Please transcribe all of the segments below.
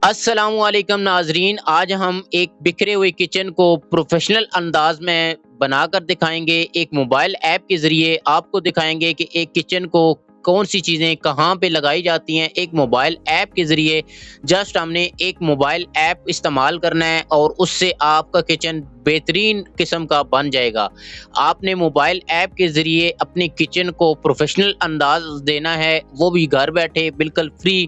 السلام علیکم ناظرین، آج ہم ایک بکھرے ہوئے کچن کو پروفیشنل انداز میں بنا کر دکھائیں گے۔ ایک موبائل ایپ کے ذریعے آپ کو دکھائیں گے کہ ایک کچن کو کون سی چیزیں کہاں پہ لگائی جاتی ہیں۔ ایک موبائل ایپ کے ذریعے جسٹ ہم نے ایک موبائل ایپ استعمال کرنا ہے اور اس سے آپ کا کچن بہترین قسم کا بن جائے گا۔ آپ نے موبائل ایپ کے ذریعے اپنے کچن کو پروفیشنل انداز دینا ہے، وہ بھی گھر بیٹھے بالکل فری۔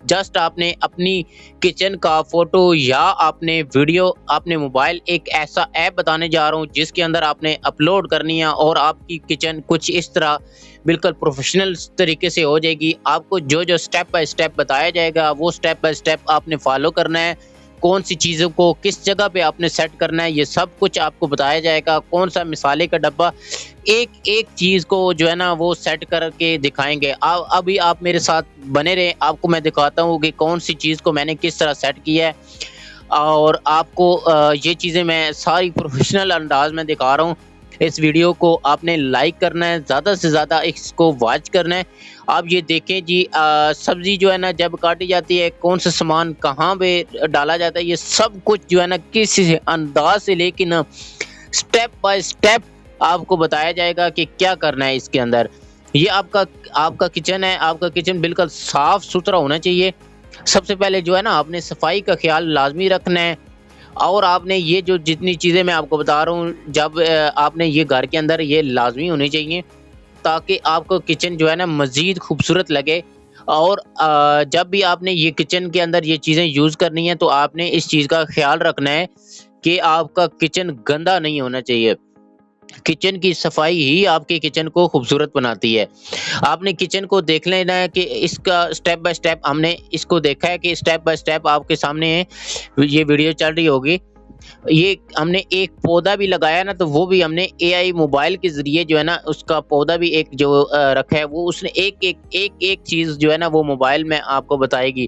جسٹ آپ نے اپنی کچن کا فوٹو یا آپ نے ویڈیو، آپ نے موبائل ایک ایسا ایپ بتانے جا رہا ہوں جس کے اندر آپ نے اپلوڈ کرنی ہے اور آپ کی کچن کچھ اس طرح بالکل پروفیشنل طریقے سے ہو جائے گی۔ آپ کو جو سٹیپ بائی سٹیپ بتایا جائے گا وہ سٹیپ بائی سٹیپ آپ نے فالو کرنا ہے۔ کون سی چیزوں کو کس جگہ پہ آپ نے سیٹ کرنا ہے یہ سب کچھ آپ کو بتایا جائے گا۔ کون سا مسالے کا ڈبہ، ایک ایک چیز کو جو ہے نا وہ سیٹ کر کے دکھائیں گے۔ ابھی آپ میرے ساتھ بنے رہے، آپ کو میں دکھاتا ہوں کہ کون سی چیز کو میں نے کس طرح سیٹ کیا ہے، اور آپ کو یہ چیزیں میں ساری پروفیشنل انداز میں دکھا رہا ہوں۔ اس ویڈیو کو آپ نے لائک کرنا ہے، زیادہ سے زیادہ اس کو واچ کرنا ہے۔ آپ یہ دیکھیں جی، سبزی جو ہے نا جب کاٹی جاتی ہے، کون سا سامان کہاں پہ ڈالا جاتا ہے، یہ سب کچھ جو ہے نا کس انداز سے لیکن سٹیپ بائی سٹیپ آپ کو بتایا جائے گا کہ کیا کرنا ہے اس کے اندر۔ یہ آپ کا کچن ہے، آپ کا کچن بالکل صاف ستھرا ہونا چاہیے۔ سب سے پہلے جو ہے نا آپ نے صفائی کا خیال لازمی رکھنا ہے، اور آپ نے یہ جو جتنی چیزیں میں آپ کو بتا رہا ہوں، جب آپ نے یہ گھر کے اندر یہ لازمی ہونی چاہیے تاکہ آپ کو کچن جو ہے نا مزید خوبصورت لگے۔ اور جب بھی آپ نے یہ کچن کے اندر یہ چیزیں یوز کرنی ہے تو آپ نے اس چیز کا خیال رکھنا ہے کہ آپ کا کچن گندا نہیں ہونا چاہیے۔ کچن کی صفائی ہی آپ کے کچن کو خوبصورت بناتی ہے۔ آپ نے کچن کو دیکھ لینا ہے کہ اس کا سٹیپ بائی سٹیپ ہم نے اس کو دیکھا ہے کہ سٹیپ بائی سٹیپ آپ کے سامنے ہے، یہ ویڈیو چل رہی ہوگی۔ یہ ہم نے ایک پودا بھی لگایا نا، تو وہ بھی ہم نے اے آئی موبائل کے ذریعے جو ہے نا اس کا پودا بھی ایک جو رکھا ہے، وہ اس نے ایک چیز جو ہے نا وہ موبائل میں آپ کو بتائے گی۔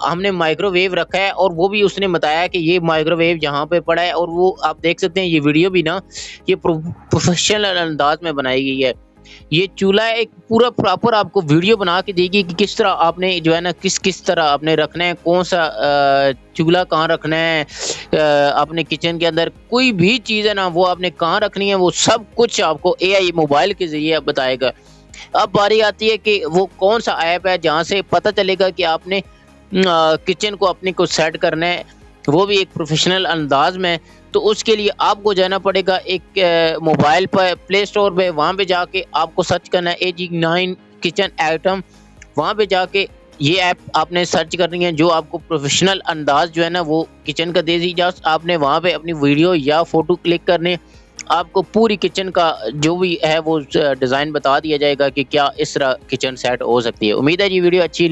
ہم نے مائکرو ویو رکھا ہے اور وہ بھی اس نے بتایا کہ یہ مائکرو ویو یہاں پہ پڑا ہے، اور وہ آپ دیکھ سکتے ہیں یہ ویڈیو بھی نا یہ پروفیشنل انداز میں بنائی گئی ہے۔ یہ چولہا ایک پورا پراپر آپ کو ویڈیو بنا کے دے گی کہ کس طرح آپ نے جو ہے نا کس طرح آپ نے رکھنا ہے، کون سا چولہا کہاں رکھنا ہے، اپنے کچن کے اندر کوئی بھی چیز ہے نا وہ آپ نے کہاں رکھنی ہے، وہ سب کچھ آپ کو اے آئی موبائل کے ذریعے بتائے گا۔ اب باری آتی ہے کہ وہ کون سا ایپ ہے جہاں سے پتہ چلے گا کہ آپ نے کچن کو اپنے کو سیٹ کرنا ہے، وہ بھی ایک پروفیشنل انداز میں۔ تو اس کے لیے آپ کو جانا پڑے گا ایک موبائل پر پلے سٹور پہ، وہاں پہ جا کے آپ کو سرچ کرنا ہے AG9 کچن آئٹم۔ وہاں پہ جا کے یہ ایپ آپ نے سرچ کرنی ہے جو آپ کو پروفیشنل انداز جو ہے نا وہ کچن کا دے دی۔ جسٹ آپ نے وہاں پہ اپنی ویڈیو یا فوٹو کلک کرنے، آپ کو پوری کچن کا جو بھی ہے وہ ڈیزائن بتا دیا جائے گا کہ کیا اس طرح کچن سیٹ ہو سکتی ہے۔ امید ہے یہ ویڈیو اچھی